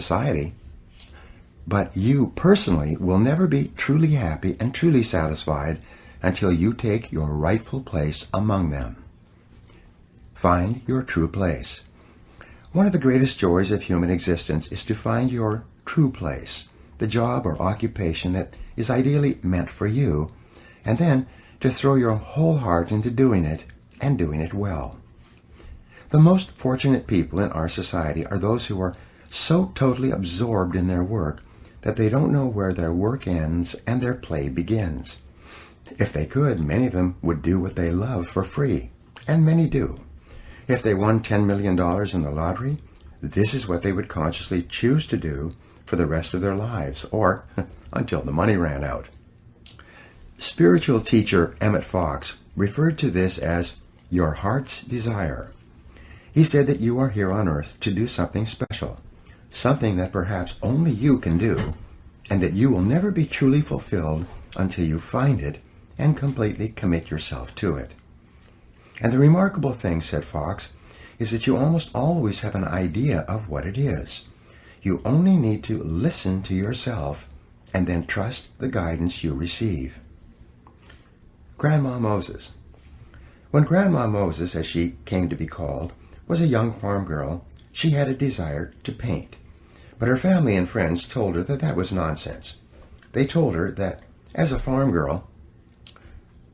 society. But you personally will never be truly happy and truly satisfied until you take your rightful place among them. Find your true place. One of the greatest joys of human existence is to find your true place, the job or occupation that is ideally meant for you, and then to throw your whole heart into doing it and doing it well. The most fortunate people in our society are those who are so totally absorbed in their work that they don't know where their work ends and their play begins. If they could, many of them would do what they love for free, and many do. If they won $10 million in the lottery, this is what they would consciously choose to do for the rest of their lives, or until the money ran out. Spiritual teacher Emmett Fox referred to this as your heart's desire. He said that you are here on earth to do something special, something that perhaps only you can do, and that you will never be truly fulfilled until you find it and completely commit yourself to it. And the remarkable thing, said Fox, is that you almost always have an idea of what it is. You only need to listen to yourself and then trust the guidance you receive. Grandma Moses. When Grandma Moses, as she came to be called, was a young farm girl, she had a desire to paint. But her family and friends told her that that was nonsense. They told her that, as a farm girl,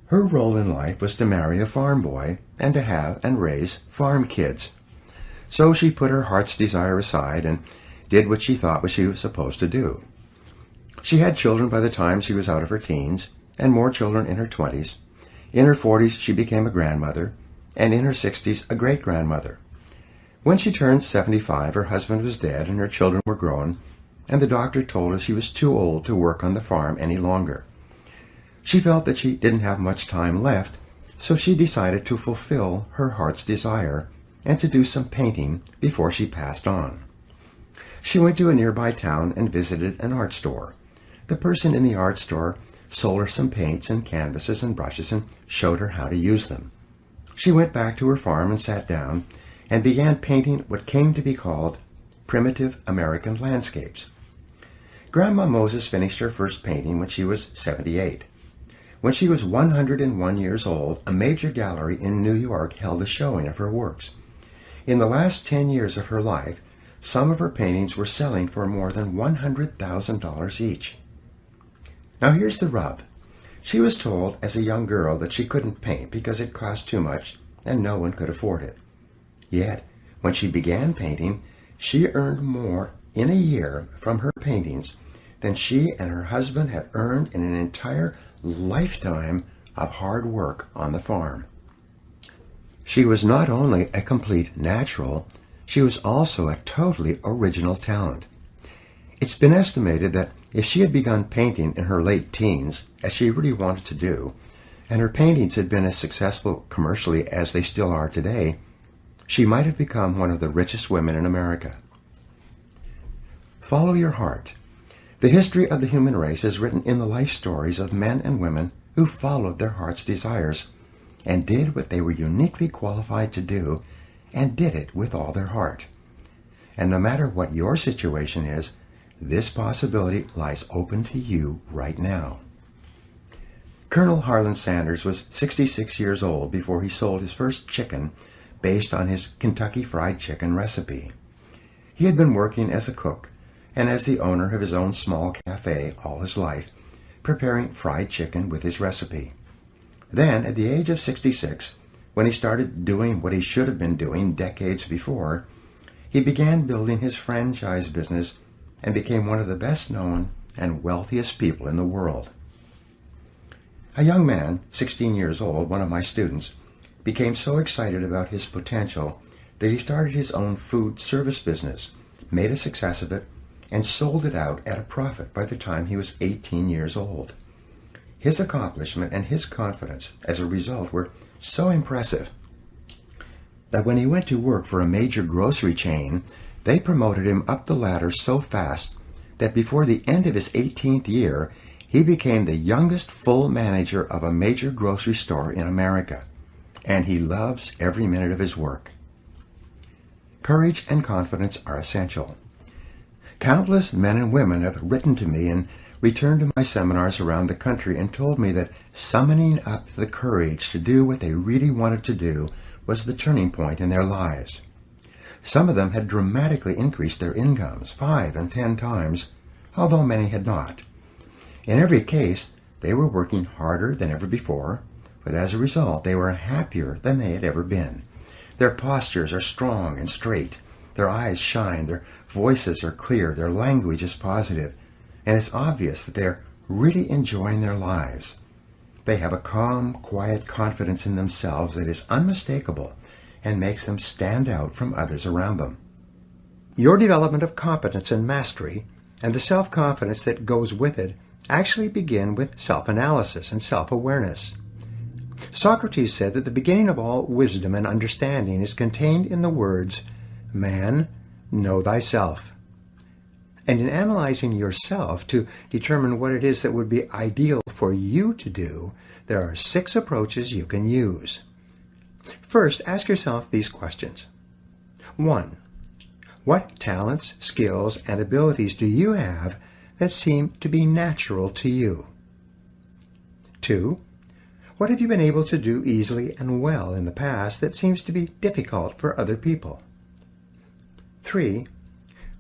her role in life was to marry a farm boy and to have and raise farm kids. So she put her heart's desire aside and did what she thought she was supposed to do. She had children by the time she was out of her teens, and more children in her 20s. In her 40s, she became a grandmother, and in her 60s, a great-grandmother. When she turned 75, her husband was dead and her children were grown, and the doctor told her she was too old to work on the farm any longer. She felt that she didn't have much time left, so she decided to fulfill her heart's desire and to do some painting before she passed on. She went to a nearby town and visited an art store. The person in the art store sold her some paints and canvases and brushes and showed her how to use them. She went back to her farm and sat down and began painting what came to be called primitive American landscapes. Grandma Moses finished her first painting when she was 78. When she was 101 years old, a major gallery in New York held a showing of her works. In the last 10 years of her life, some of her paintings were selling for more than $100,000 each. Now here's the rub. She was told as a young girl that she couldn't paint because it cost too much and no one could afford it. Yet, when she began painting, she earned more in a year from her paintings than she and her husband had earned in an entire lifetime of hard work on the farm. She was not only a complete natural, she was also a totally original talent. It's been estimated that if she had begun painting in her late teens, as she really wanted to do, and her paintings had been as successful commercially as they still are today, she might have become one of the richest women in America. Follow your heart. The history of the human race is written in the life stories of men and women who followed their heart's desires and did what they were uniquely qualified to do and did it with all their heart. And no matter what your situation is, this possibility lies open to you right now. Colonel Harlan Sanders was 66 years old before he sold his first chicken based on his Kentucky Fried Chicken recipe. He had been working as a cook and as the owner of his own small cafe all his life, preparing fried chicken with his recipe. Then, at the age of 66, when he started doing what he should have been doing decades before, he began building his franchise business and became one of the best known and wealthiest people in the world. A young man, 16 years old, one of my students, became so excited about his potential that he started his own food service business, made a success of it, and sold it out at a profit by the time he was 18 years old. His accomplishment and his confidence as a result were so impressive that when he went to work for a major grocery chain, they promoted him up the ladder so fast that before the end of his 18th year, he became the youngest full manager of a major grocery store in America, and he loves every minute of his work. Courage and confidence are essential. Countless men and women have written to me and returned to my seminars around the country and told me that summoning up the courage to do what they really wanted to do was the turning point in their lives. Some of them had dramatically increased their incomes 5 and 10 times, although many had not. In every case, they were working harder than ever before, but as a result, they were happier than they had ever been. Their postures are strong and straight. Their eyes shine, their voices are clear, their language is positive, and it's obvious that they're really enjoying their lives. They have a calm, quiet confidence in themselves that is unmistakable and makes them stand out from others around them. Your development of competence and mastery, and the self-confidence that goes with it, actually begin with self-analysis and self-awareness. Socrates said that the beginning of all wisdom and understanding is contained in the words, "Man, know thyself." And in analyzing yourself to determine what it is that would be ideal for you to do, there are 6 approaches you can use. First, ask yourself these questions. 1. What talents, skills, and abilities do you have that seem to be natural to you? 2. What have you been able to do easily and well in the past that seems to be difficult for other people? 3.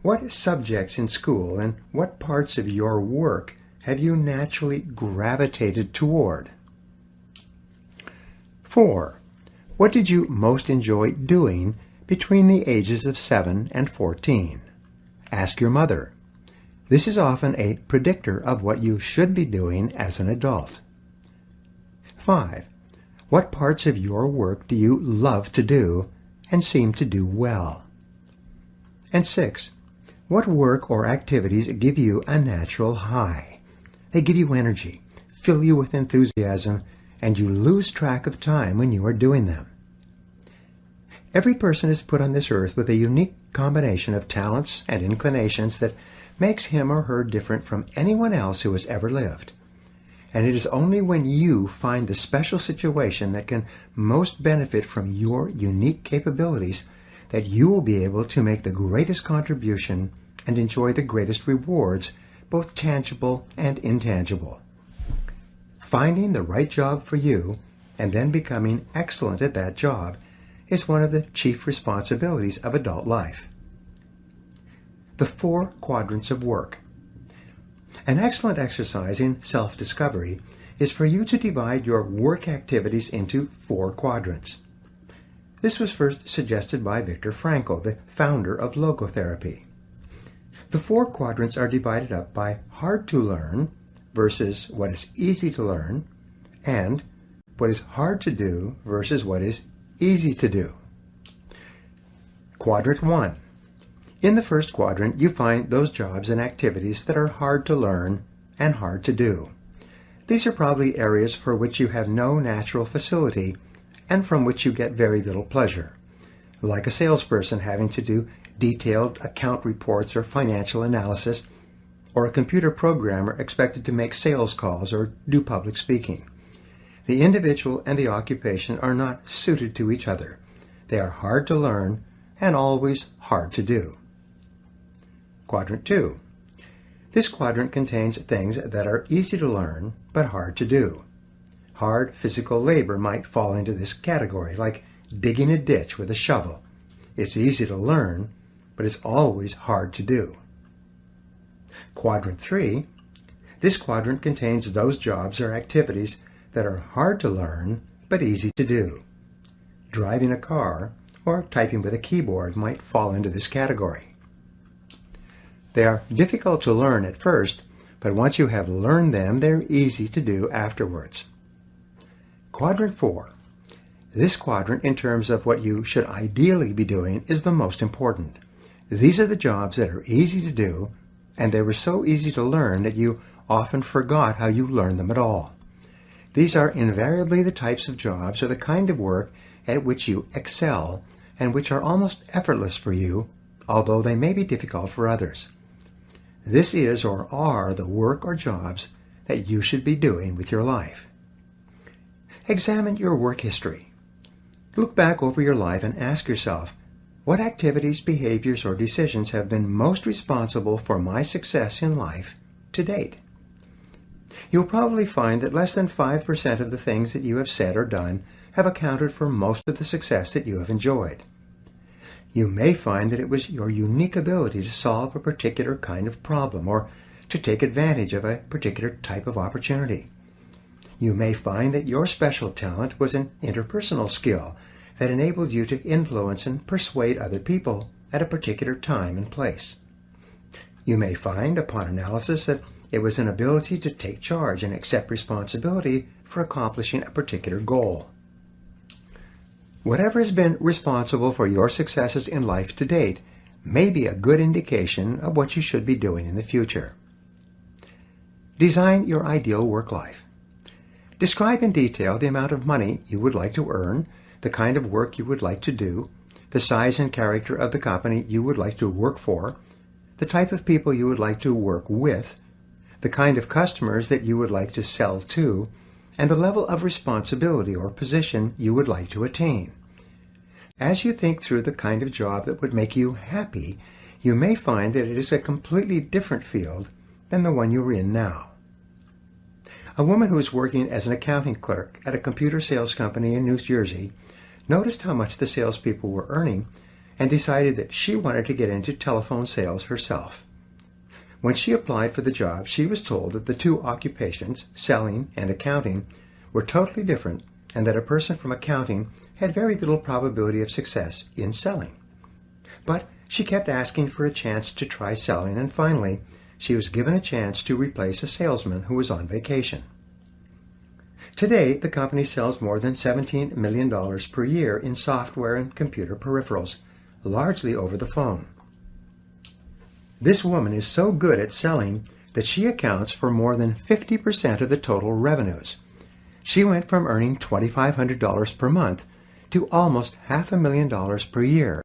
What subjects in school and what parts of your work have you naturally gravitated toward? 4. What did you most enjoy doing between the ages of 7 and 14? Ask your mother. This is often a predictor of what you should be doing as an adult. 5. What parts of your work do you love to do and seem to do well? And 6. What work or activities give you a natural high? They give you energy, fill you with enthusiasm, and you lose track of time when you are doing them. Every person is put on this earth with a unique combination of talents and inclinations that makes him or her different from anyone else who has ever lived. And it is only when you find the special situation that can most benefit from your unique capabilities that you will be able to make the greatest contribution and enjoy the greatest rewards, both tangible and intangible. Finding the right job for you and then becoming excellent at that job is one of the chief responsibilities of adult life. The 4 quadrants of work. An excellent exercise in self-discovery is for you to divide your work activities into 4 quadrants. This was first suggested by Viktor Frankl, the founder of logotherapy. The 4 quadrants are divided up by hard to learn versus what is easy to learn, and what is hard to do versus what is easy to do. Quadrant 1. In the first quadrant, you find those jobs and activities that are hard to learn and hard to do. These are probably areas for which you have no natural facility and from which you get very little pleasure, like a salesperson having to do detailed account reports or financial analysis, or a computer programmer expected to make sales calls or do public speaking. The individual and the occupation are not suited to each other. They are hard to learn and always hard to do. Quadrant 2. This quadrant contains things that are easy to learn but hard to do. Hard physical labor might fall into this category, like digging a ditch with a shovel. It's easy to learn, but it's always hard to do. Quadrant 3. This quadrant contains those jobs or activities that are hard to learn but easy to do. Driving a car or typing with a keyboard might fall into this category. They are difficult to learn at first, but once you have learned them, they're easy to do afterwards. Quadrant 4. This quadrant, in terms of what you should ideally be doing, is the most important. These are the jobs that are easy to do, and they were so easy to learn that you often forgot how you learned them at all. These are invariably the types of jobs or the kind of work at which you excel and which are almost effortless for you, although they may be difficult for others. This is or are the work or jobs that you should be doing with your life. Examine your work history. Look back over your life and ask yourself, What activities, behaviors, or decisions have been most responsible for my success in life to date? You'll probably find that less than 5% of the things that you have said or done have accounted for most of the success that you have enjoyed. You may find that it was your unique ability to solve a particular kind of problem or to take advantage of a particular type of opportunity. You may find that your special talent was an interpersonal skill that enabled you to influence and persuade other people at a particular time and place. You may find, upon analysis, that it was an ability to take charge and accept responsibility for accomplishing a particular goal. Whatever has been responsible for your successes in life to date may be a good indication of what you should be doing in the future. Design your ideal work life. Describe in detail the amount of money you would like to earn, the kind of work you would like to do, the size and character of the company you would like to work for, the type of people you would like to work with, the kind of customers that you would like to sell to, and the level of responsibility or position you would like to attain. As you think through the kind of job that would make you happy, you may find that it is a completely different field than the one you're in now. A woman who was working as an accounting clerk at a computer sales company in New Jersey noticed how much the salespeople were earning and decided that she wanted to get into telephone sales herself. When she applied for the job, she was told that the two occupations, selling and accounting, were totally different and that a person from accounting had very little probability of success in selling. But she kept asking for a chance to try selling, and finally she was given a chance to replace a salesman who was on vacation. Today, the company sells more than $17 million per year in software and computer peripherals, largely over the phone. This woman is so good at selling that she accounts for more than 50% of the total revenues. She went from earning $2,500 per month to almost $500,000 per year.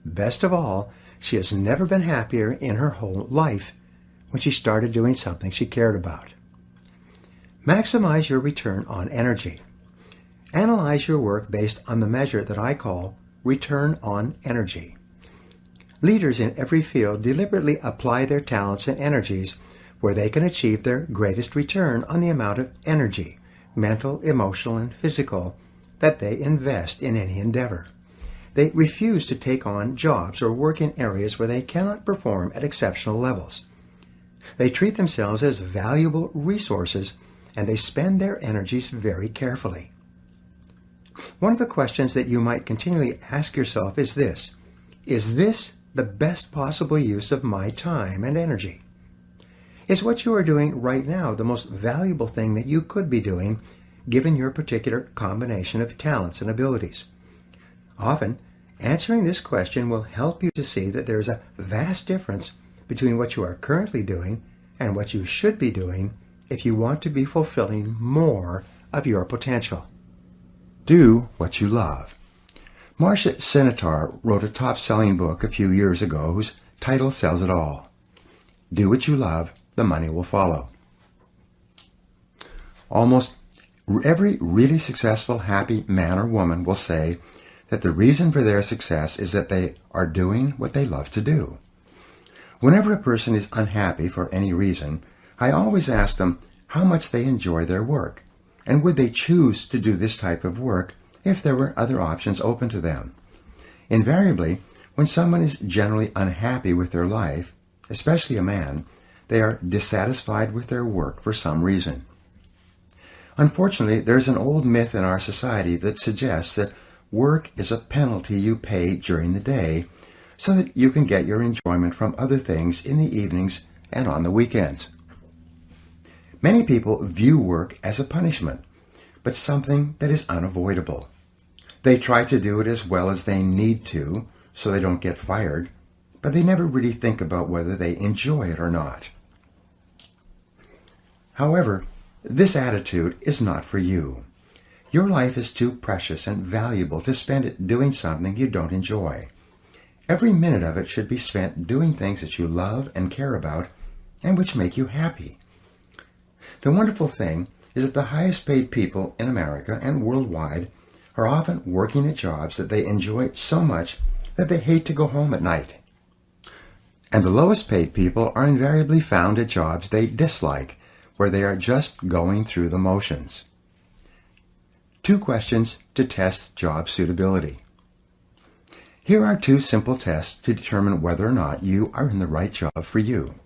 Best of all, she has never been happier in her whole life when she started doing something she cared about. Maximize your return on energy. Analyze your work based on the measure that I call return on energy. Leaders in every field deliberately apply their talents and energies where they can achieve their greatest return on the amount of energy, mental, emotional, and physical, that they invest in any endeavor. They refuse to take on jobs or work in areas where they cannot perform at exceptional levels. They treat themselves as valuable resources, and they spend their energies very carefully. One of the questions that you might continually ask yourself is this: is this the best possible use of my time and energy? Is what you are doing right now the most valuable thing that you could be doing, given your particular combination of talents and abilities? Often, answering this question will help you to see that there is a vast difference between what you are currently doing and what you should be doing if you want to be fulfilling more of your potential. Do what you love. Marcia Sinitar wrote a top-selling book a few years ago whose title says it all. Do what you love, the money will follow. Almost every really successful, happy man or woman will say that the reason for their success is that they are doing what they love to do. Whenever a person is unhappy for any reason, I always ask them how much they enjoy their work, and would they choose to do this type of work if there were other options open to them. Invariably, when someone is generally unhappy with their life, especially a man, they are dissatisfied with their work for some reason. Unfortunately, there's an old myth in our society that suggests that work is a penalty you pay during the day so that you can get your enjoyment from other things in the evenings and on the weekends. Many people view work as a punishment, but something that is unavoidable. They try to do it as well as they need to so they don't get fired, but they never really think about whether they enjoy it or not. However, this attitude is not for you. Your life is too precious and valuable to spend it doing something you don't enjoy. Every minute of it should be spent doing things that you love and care about and which make you happy. The wonderful thing is that the highest paid people in America and worldwide are often working at jobs that they enjoy so much that they hate to go home at night. And the lowest paid people are invariably found at jobs they dislike, where they are just going through the motions. 2 questions to test job suitability. Here are 2 simple tests to determine whether or not you are in the right job for you.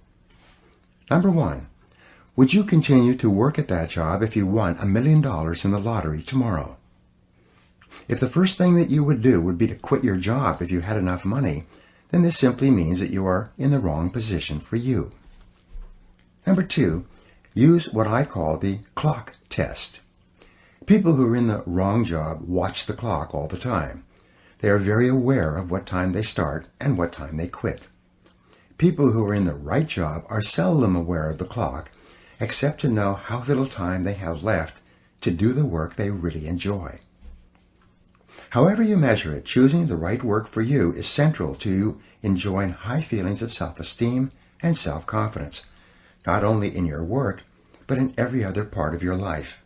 Number 1, would you continue to work at that job if you won $1 million in the lottery tomorrow? If the first thing that you would do would be to quit your job if you had enough money, then this simply means that you are in the wrong position for you. Number 2, use what I call the clock test. People who are in the wrong job watch the clock all the time. They are very aware of what time they start and what time they quit. People who are in the right job are seldom aware of the clock, except to know how little time they have left to do the work they really enjoy. However you measure it, choosing the right work for you is central to you enjoying high feelings of self-esteem and self-confidence, not only in your work, but in every other part of your life.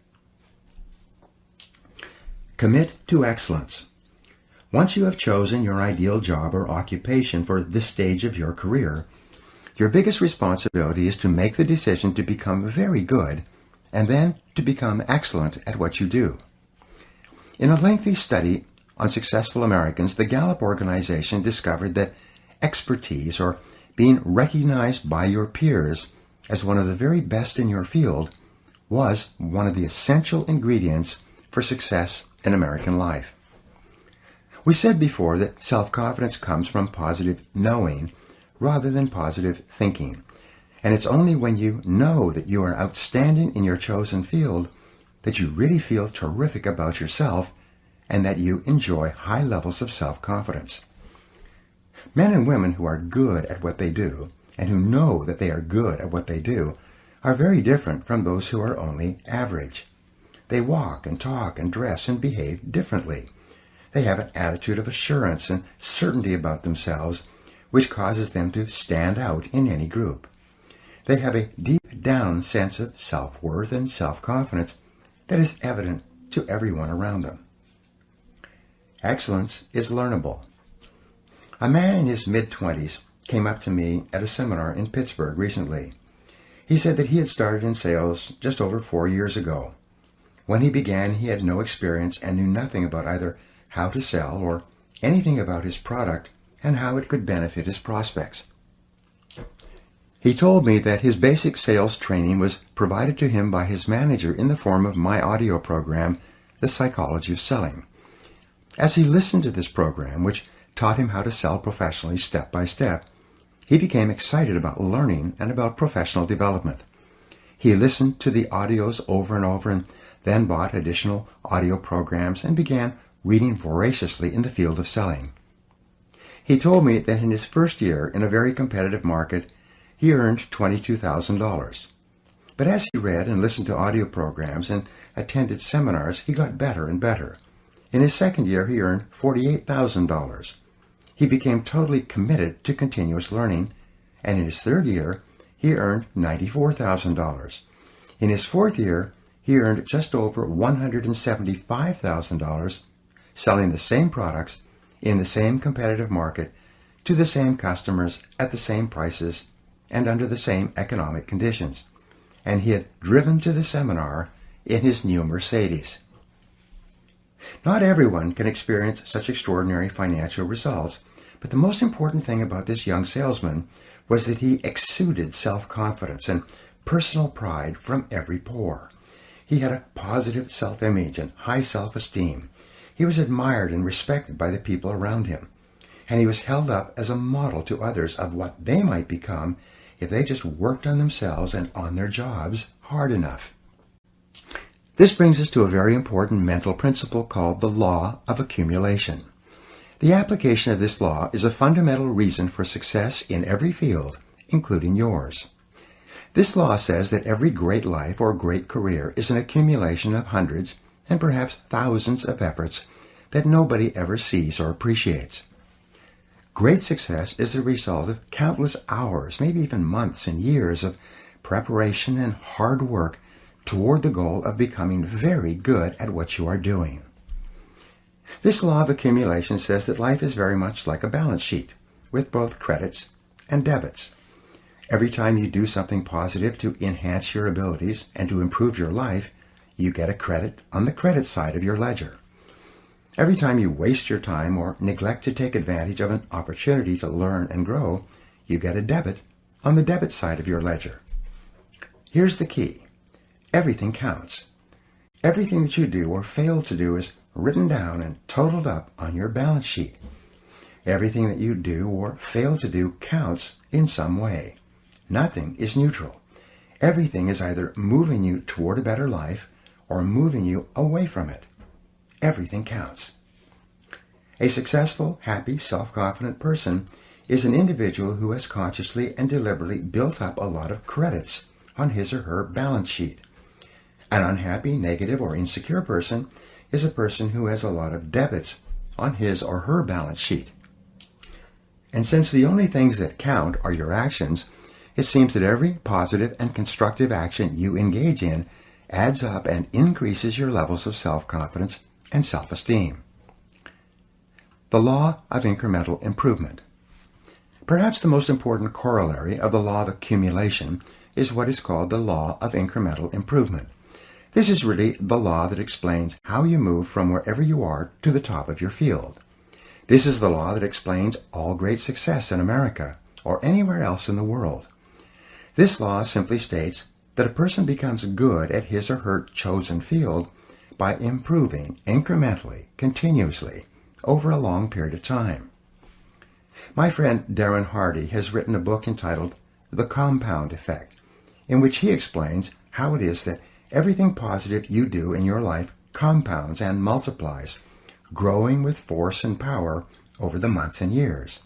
Commit to excellence. Once you have chosen your ideal job or occupation for this stage of your career, your biggest responsibility is to make the decision to become very good and then to become excellent at what you do. In a lengthy study on successful Americans, the Gallup organization discovered that expertise, or being recognized by your peers as one of the very best in your field, was one of the essential ingredients for success in American life. We said before that self-confidence comes from positive knowing rather than positive thinking. And it's only when you know that you are outstanding in your chosen field that you really feel terrific about yourself and that you enjoy high levels of self-confidence. Men and women who are good at what they do and who know that they are good at what they do are very different from those who are only average. They walk and talk and dress and behave differently. They have an attitude of assurance and certainty about themselves, which causes them to stand out in any group. They have a deep-down sense of self-worth and self-confidence that is evident to everyone around them. Excellence is learnable. A man in his mid-20s came up to me at a seminar in Pittsburgh recently. He said that he had started in sales just over 4 years ago. When he began, he had no experience and knew nothing about either how to sell or anything about his product and how it could benefit his prospects. He told me that his basic sales training was provided to him by his manager in the form of my audio program, The Psychology of Selling. As he listened to this program, which taught him how to sell professionally step by step, he became excited about learning and about professional development. He listened to the audios over and over and then bought additional audio programs and began reading voraciously in the field of selling. He told me that in his first year in a very competitive market, he earned $22,000. But as he read and listened to audio programs and attended seminars, he got better and better. In his second year, he earned $48,000. He became totally committed to continuous learning, and in his third year, he earned $94,000. In his fourth year, he earned just over $175,000 selling the same products in the same competitive market to the same customers at the same prices and under the same economic conditions. And he had driven to the seminar in his new Mercedes. Not everyone can experience such extraordinary financial results, but the most important thing about this young salesman was that he exuded self-confidence and personal pride from every pore. He had a positive self-image and high self-esteem. He was admired and respected by the people around him, and he was held up as a model to others of what they might become if they just worked on themselves and on their jobs hard enough. This brings us to a very important mental principle called the law of accumulation. The application of this law is a fundamental reason for success in every field, including yours. This law says that every great life or great career is an accumulation of hundreds and perhaps thousands of efforts that nobody ever sees or appreciates. Great success is the result of countless hours, maybe even months and years of preparation and hard work toward the goal of becoming very good at what you are doing. This law of accumulation says that life is very much like a balance sheet, with both credits and debits. Every time you do something positive to enhance your abilities and to improve your life, you get a credit on the credit side of your ledger. Every time you waste your time or neglect to take advantage of an opportunity to learn and grow, you get a debit on the debit side of your ledger. Here's the key. Everything counts. Everything that you do or fail to do is written down and totaled up on your balance sheet. Everything that you do or fail to do counts in some way. Nothing is neutral. Everything is either moving you toward a better life or moving you away from it. Everything counts. A successful, happy, self-confident person is an individual who has consciously and deliberately built up a lot of credits on his or her balance sheet. An unhappy, negative, or insecure person is a person who has a lot of debits on his or her balance sheet. And since the only things that count are your actions, it seems that every positive and constructive action you engage in adds up and increases your levels of self-confidence and self-esteem. The law of incremental improvement. Perhaps the most important corollary of the law of accumulation is what is called the law of incremental improvement. This is really the law that explains how you move from wherever you are to the top of your field. This is the law that explains all great success in America or anywhere else in the world. This law simply states that a person becomes good at his or her chosen field by improving incrementally, continuously, over a long period of time. My friend Darren Hardy has written a book entitled The Compound Effect, in which he explains how it is that everything positive you do in your life compounds and multiplies, growing with force and power over the months and years.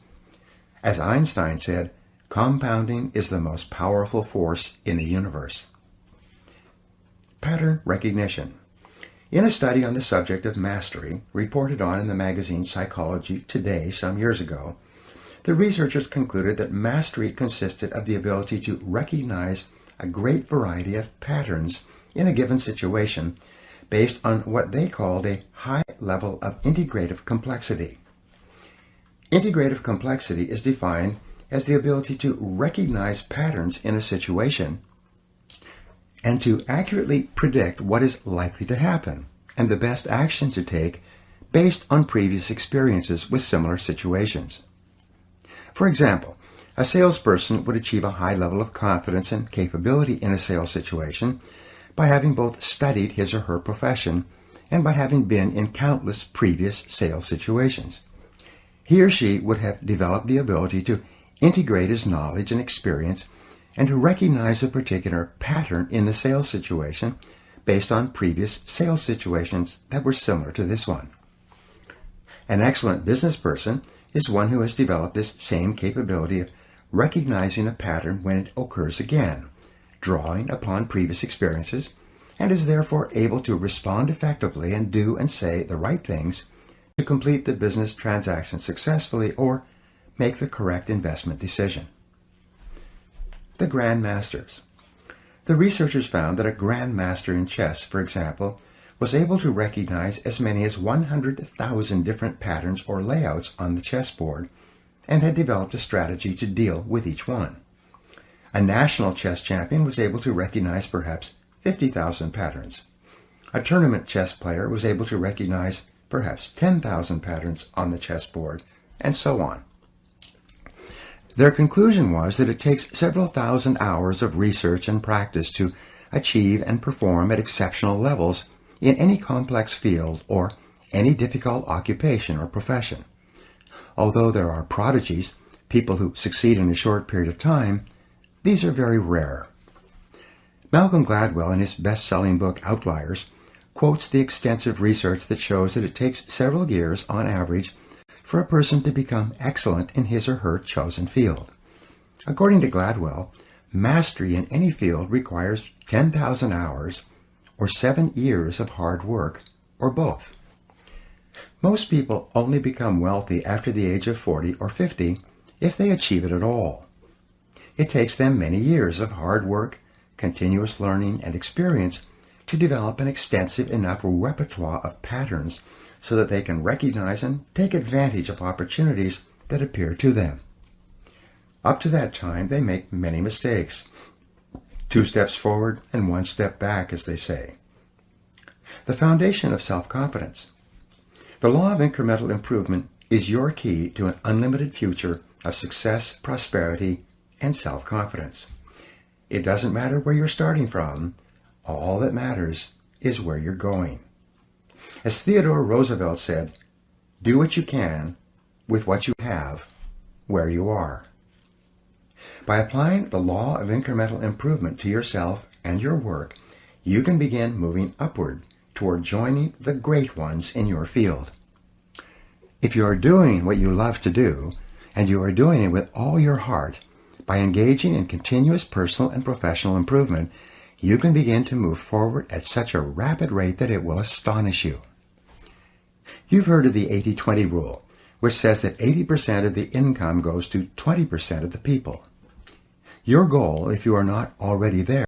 As Einstein said, compounding is the most powerful force in the universe. Pattern recognition. In a study on the subject of mastery, reported on in the magazine Psychology Today some years ago, the researchers concluded that mastery consisted of the ability to recognize a great variety of patterns in a given situation based on what they called a high level of integrative complexity. Integrative complexity is defined as the ability to recognize patterns in a situation and to accurately predict what is likely to happen and the best action to take based on previous experiences with similar situations. For example, a salesperson would achieve a high level of confidence and capability in a sales situation by having both studied his or her profession and by having been in countless previous sales situations. He or she would have developed the ability to integrate his knowledge and experience and to recognize a particular pattern in the sales situation based on previous sales situations that were similar to this one. An excellent business person is one who has developed this same capability of recognizing a pattern when it occurs again, drawing upon previous experiences, and is therefore able to respond effectively and do and say the right things to complete the business transaction successfully or make the correct investment decision. The Grand Masters. The researchers found that a Grand Master in chess, for example, was able to recognize as many as 100,000 different patterns or layouts on the chessboard and had developed a strategy to deal with each one. A national chess champion was able to recognize perhaps 50,000 patterns. A tournament chess player was able to recognize perhaps 10,000 patterns on the chessboard, and so on. Their conclusion was that it takes several thousand hours of research and practice to achieve and perform at exceptional levels in any complex field or any difficult occupation or profession. Although there are prodigies, people who succeed in a short period of time, these are very rare. Malcolm Gladwell, in his best-selling book Outliers, quotes the extensive research that shows that it takes several years on average for a person to become excellent in his or her chosen field. According to Gladwell, mastery in any field requires 10,000 hours or 7 years of hard work, or both. Most people only become wealthy after the age of 40 or 50 if they achieve it at all. It takes them many years of hard work, continuous learning, and experience to develop an extensive enough repertoire of patterns so that they can recognize and take advantage of opportunities that appear to them. Up to that time, they make many mistakes. 2 steps forward and 1 step back, as they say. The foundation of self-confidence. The law of incremental improvement is your key to an unlimited future of success, prosperity, and self-confidence. It doesn't matter where you're starting from. All that matters is where you're going. As Theodore Roosevelt said, do what you can with what you have where you are. By applying the law of incremental improvement to yourself and your work, you can begin moving upward toward joining the great ones in your field. If you are doing what you love to do, and you are doing it with all your heart, by engaging in continuous personal and professional improvement, you can begin to move forward at such a rapid rate that it will astonish you. You've heard of the 80-20 rule, which says that 80% of the income goes to 20% of the people. Your goal, if you are not already there,